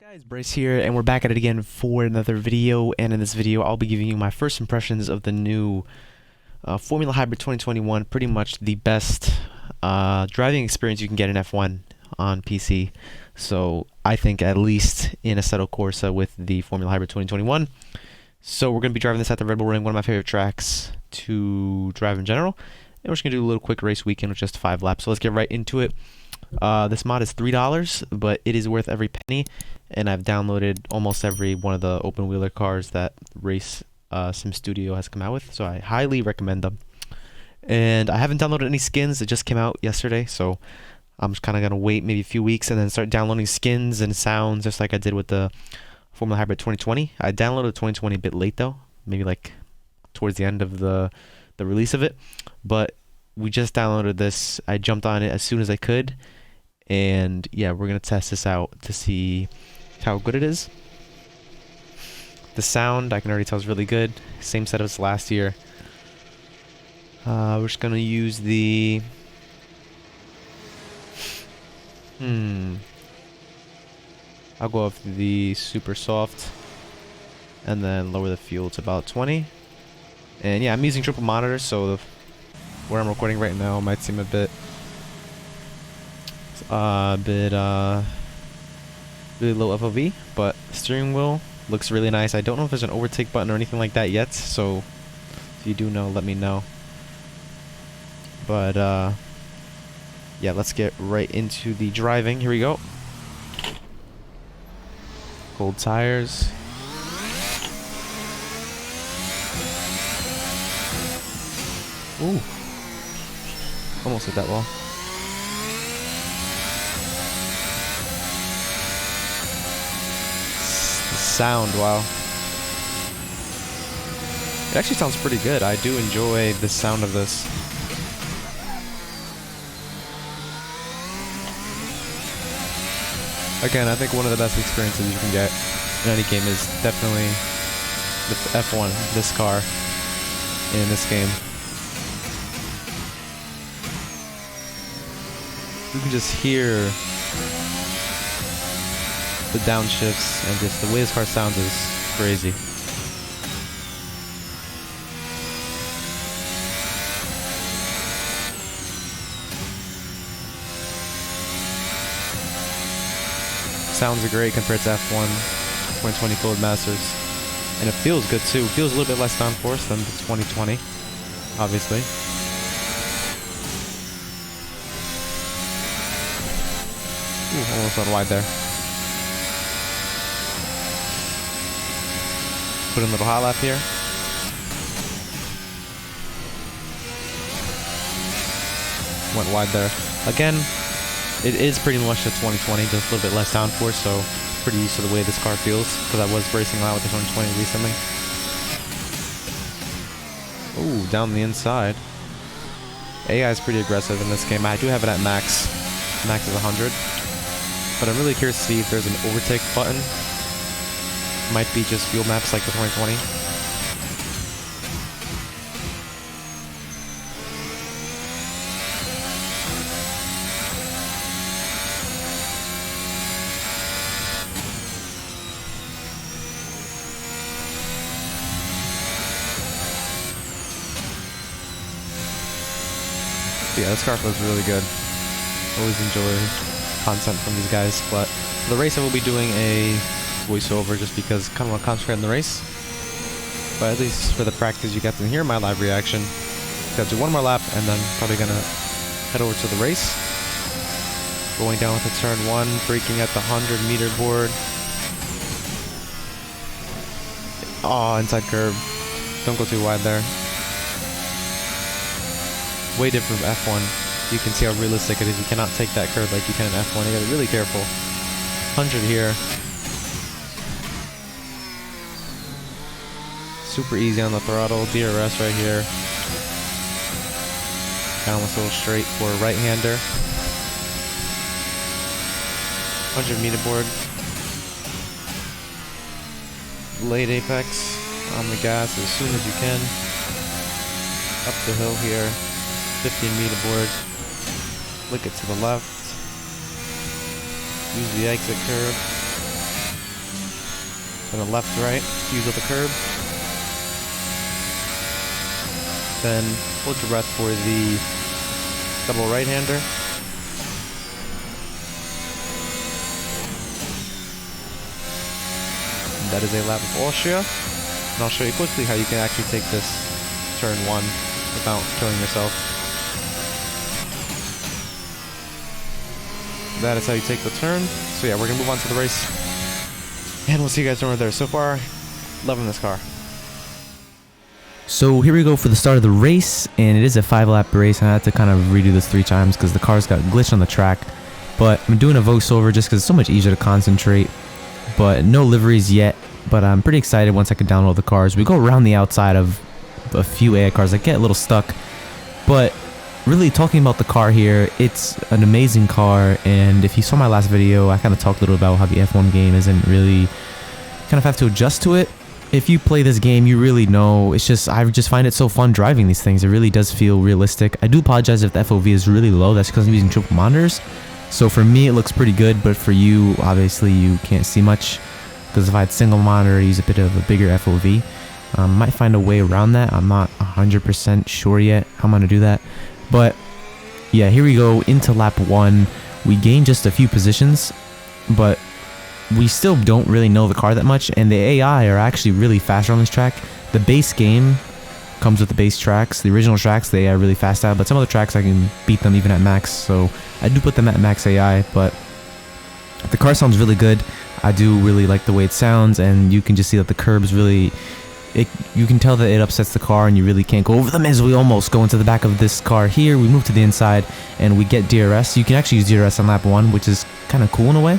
Guys, Bryce here, and we're back at it again for another video. And in this video, I'll be giving you my first impressions of the new Formula Hybrid 2021. Pretty much the best driving experience you can get in F1 on PC. So I think at least in Assetto Corsa with the Formula Hybrid 2021. So we're going to be driving this at the Red Bull Ring, one of my favorite tracks to drive in general. And we're just going to do a little quick race weekend with just 5 laps. So let's get right into it. This mod is $3, but it is worth every penny, and I've downloaded almost every one of the open wheeler cars that Race Sim Studio has come out with, so I highly recommend them. And I haven't downloaded any skins. It just came out yesterday, so I'm just kind of going to wait maybe a few weeks and then start downloading skins and sounds just like I did with the Formula Hybrid 2020. I downloaded 2020 a bit late though, maybe like towards the end of the release of it, but we just downloaded this. I jumped on it as soon as I could. And yeah, we're going to test this out to see how good it is. The sound, I can already tell, is really good. Same setup as last year. We're just going to use the... I'll go off the super soft. And then lower the fuel to about 20. And yeah, I'm using triple monitors, so where I'm recording right now might seem a bit... really low FOV, but steering wheel looks really nice. I don't know if there's an overtake button or anything like that yet, so if you do know, let me know. But yeah, let's get right into the driving. Here we go. Cold tires. Ooh, almost hit that wall. Sound, wow. It actually sounds pretty good. I do enjoy the sound of this. Again, I think one of the best experiences you can get in any game is definitely with F1, this car, in this game. You can just hear the downshifts and just the way this car sounds is crazy. Sounds great compared to F1 2020 Code Masters, and it feels good too. It feels a little bit less downforce than the 2020, obviously. Ooh, almost went wide there. Put in a little hot lap here. Went wide there. Again, it is pretty much the 2020, just a little bit less downforce, so pretty used to the way this car feels, because I was racing a lot with the 2020 recently. Ooh, down the inside. AI is pretty aggressive in this game. I do have it at max. Max is 100. But I'm really curious to see if there's an overtake button. Might be just fuel maps like the 2020. Yeah, this car feels really good. Always enjoy content from these guys, but for the race I will be doing a voiceover just because I kind of want to concentrate on the race. But at least for the practice you get to hear my live reaction. Got to do one more lap and then probably gonna head over to the race. Going down with the turn 1, braking at the 100-meter board. Oh, inside curve. Don't go too wide there. Way different from F1. You can see how realistic it is. You cannot take that curve like you can in F1. You gotta be really careful. 100 here. Super easy on the throttle. DRS right here. Down almost a little straight for a right-hander. 100-meter board. Late apex. On the gas as soon as you can. Up the hill here. 15-meter board. Flick it to the left. Use the exit curve. then a left, right, use of the curb. Then hold your breath for the double right-hander. That is a lap of Austria. And I'll show you quickly how you can actually take this turn 1 without killing yourself. That is how you take the turn. So yeah, we're gonna move on to the race. And we'll see you guys over there. So far, loving this car. So here we go for the start of the race, and it is a 5-lap race. I had to kind of redo this 3 times because the cars got glitched on the track. But I'm doing a voiceover just because it's so much easier to concentrate. But no liveries yet, but I'm pretty excited once I can download the cars. We go around the outside of a few AI cars. I get a little stuck, but really talking about the car here, it's an amazing car. And if you saw my last video, I kind of talked a little about how the F1 game isn't really, kind of have to adjust to it. If you play this game, you really know, it's just, I just find it so fun driving these things. It really does feel realistic. I do apologize if the FOV is really low. That's because I'm using triple monitors. So for me, it looks pretty good, but for you, obviously, you can't see much. Because if I had single monitor, use a bit of a bigger FOV. Might find a way around that. I'm not 100% sure yet how I'm going to do that. But yeah, here we go into lap 1. We gained just a few positions, but we still don't really know the car that much, and the AI are actually really faster on this track. The base game comes with the base tracks. The original tracks, they are really fast at, but some other tracks I can beat them even at max, so I do put them at max AI, but the car sounds really good. I do really like the way it sounds, and you can just see that the curbs really, you can tell that it upsets the car, and you really can't go over them as we almost go into the back of this car here. We move to the inside, and we get DRS. You can actually use DRS on lap 1, which is kind of cool in a way.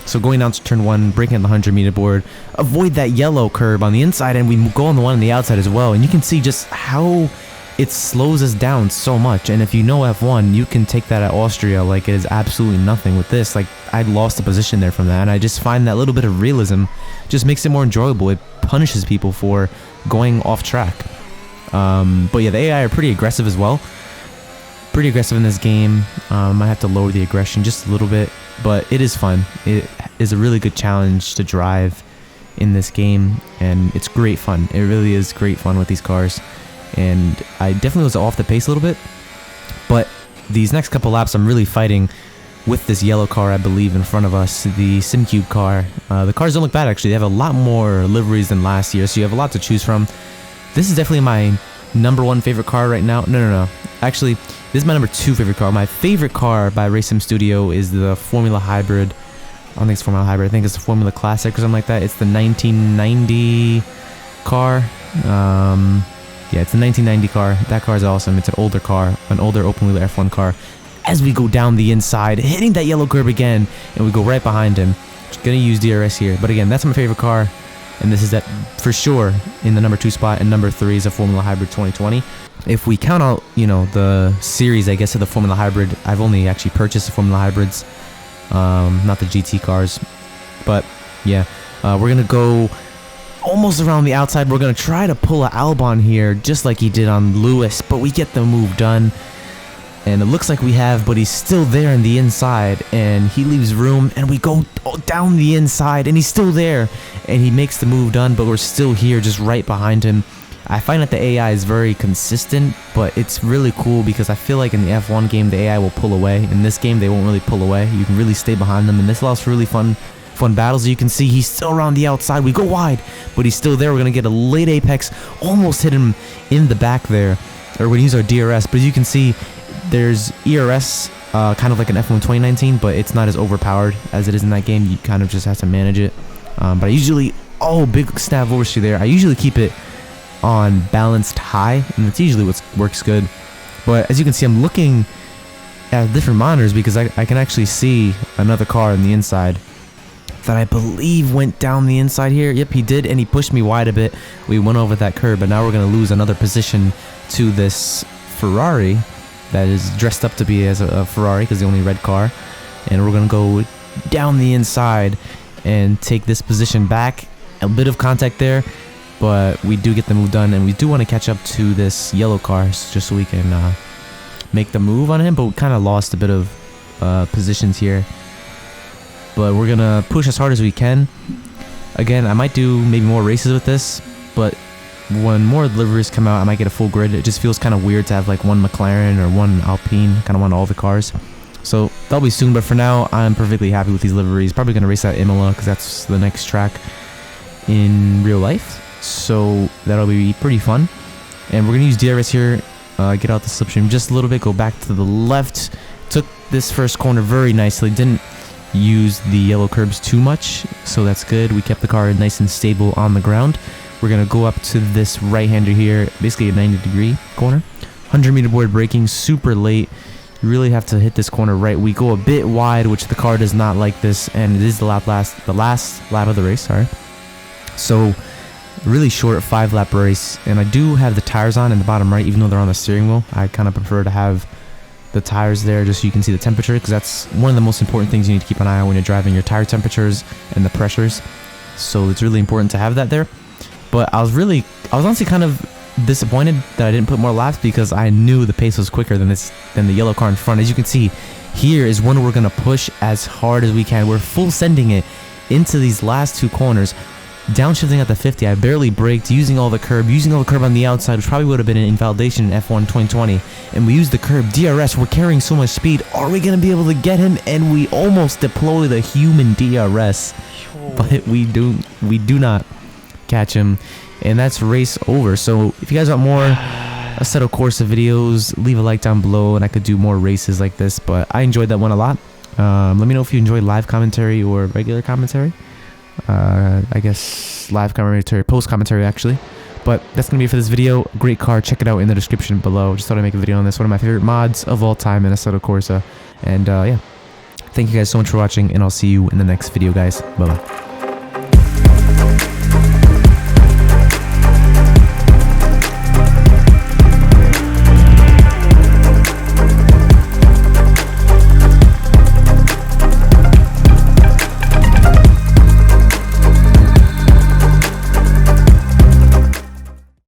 So going down to turn 1, breaking on the 100-meter board, avoid that yellow curb on the inside, and we go on the one on the outside as well. And you can see just how it slows us down so much. And if you know F1, you can take that at Austria like it is absolutely nothing. With this, like, I lost a position there from that, and I just find that little bit of realism just makes it more enjoyable. It punishes people for going off track. But yeah, the AI are pretty aggressive as well. Pretty aggressive in this game. I have to lower the aggression just a little bit, but it is fun. It is a really good challenge to drive in this game, and it's great fun. It really is great fun with these cars, and I definitely was off the pace a little bit, but these next couple laps I'm really fighting with this yellow car, I believe, in front of us, the SimCube car. The cars don't look bad, actually. They have a lot more liveries than last year, so you have a lot to choose from. This is definitely my #1 favorite car right now. No. Actually, this is my #2 favorite car. My favorite car by Race Sim Studio is the Formula Hybrid. I don't think it's Formula Hybrid. I think it's the Formula Classic or something like that. It's the 1990 car. Yeah, it's the 1990 car. That car is awesome. It's an older car, an older open-wheel F1 car. As we go down the inside, hitting that yellow curb again, and we go right behind him. Just gonna use DRS here. But again, that's my favorite car. And this is that for sure in the #2 spot, and #3 is a Formula Hybrid 2020. If we count out, you know, the series, I guess, of the Formula Hybrid, I've only actually purchased the Formula Hybrids, not the GT cars. But yeah, we're gonna go almost around the outside. We're gonna try to pull a Albon here, just like he did on Lewis, but we get the move done. And it looks like we have, but he's still there in the inside, and he leaves room, and we go down the inside, and he's still there, and he makes the move done, but we're still here just right behind him. I find that the AI is very consistent, but it's really cool because I feel like in the F1 game, the AI will pull away. In this game, they won't really pull away. You can really stay behind them, and this allows for really fun battles. You can see he's still around the outside. We go wide, but he's still there. We're going to get a late apex, almost hit him in the back there, or we use our DRS, but as you can see, there's ERS, kind of like an F1 2019, but it's not as overpowered as it is in that game. You kind of just have to manage it. But I usually, big snap overshoot there. I usually keep it on balanced high, and that's usually what works good. But as you can see, I'm looking at different monitors because I can actually see another car on the inside that I believe went down the inside here. Yep, he did, and he pushed me wide a bit. We went over that curb, but now we're going to lose another position to this Ferrari that is dressed up to be as a Ferrari because the only red car. And we're going to go down the inside and take this position back. A bit of contact there, but we do get the move done, and we do want to catch up to this yellow car just so we can make the move on him, but we kind of lost a bit of positions here. but we're gonna push as hard as we can. Again, I might do maybe more races with this, but when more liveries come out, I might get a full grid. It just feels kind of weird to have like one McLaren or one Alpine, kind of want all the cars. So that'll be soon, but for now, I'm perfectly happy with these liveries. Probably gonna race at Imola because that's the next track in real life. So that'll be pretty fun. And we're gonna use DRS here, get out the slipstream just a little bit, go back to the left. Took this first corner very nicely, didn't use the yellow curbs too much, so that's good. We kept the car nice and stable on the ground. We're gonna go up to this right-hander here, basically a 90-degree corner. 100-meter board braking, super late. You really have to hit this corner right. We go a bit wide, which the car does not like this, and it is the last lap of the race, sorry. So really short 5-lap race, and I do have the tires on in the bottom right, even though they're on the steering wheel. I kind of prefer to have the tires there just so you can see the temperature, because that's one of the most important things you need to keep an eye on when you're driving, your tire temperatures and the pressures. So it's really important to have that there. But I was honestly kind of disappointed that I didn't put more laps, because I knew the pace was quicker than the yellow car in front. As you can see, here is when we're gonna push as hard as we can. We're full sending it into these last two corners. Downshifting at the 50, I barely braked, using all the curb on the outside, which probably would have been an invalidation in F1 2020. And we used the curb, DRS, we're carrying so much speed. Are we going to be able to get him? And we almost deploy the human DRS, but we do not catch him. And that's race over. So if you guys want more Assetto Corsa videos, leave a like down below, and I could do more races like this. But I enjoyed that one a lot. Let me know if you enjoy live commentary or regular commentary. I guess live commentary, post commentary actually. But that's gonna be it for this video. Great car, check it out in the description below. Just thought I'd make a video on this, one of my favorite mods of all time in Assetto Corsa. And yeah, thank you guys so much for watching, and I'll see you in the next video, guys. Bye bye.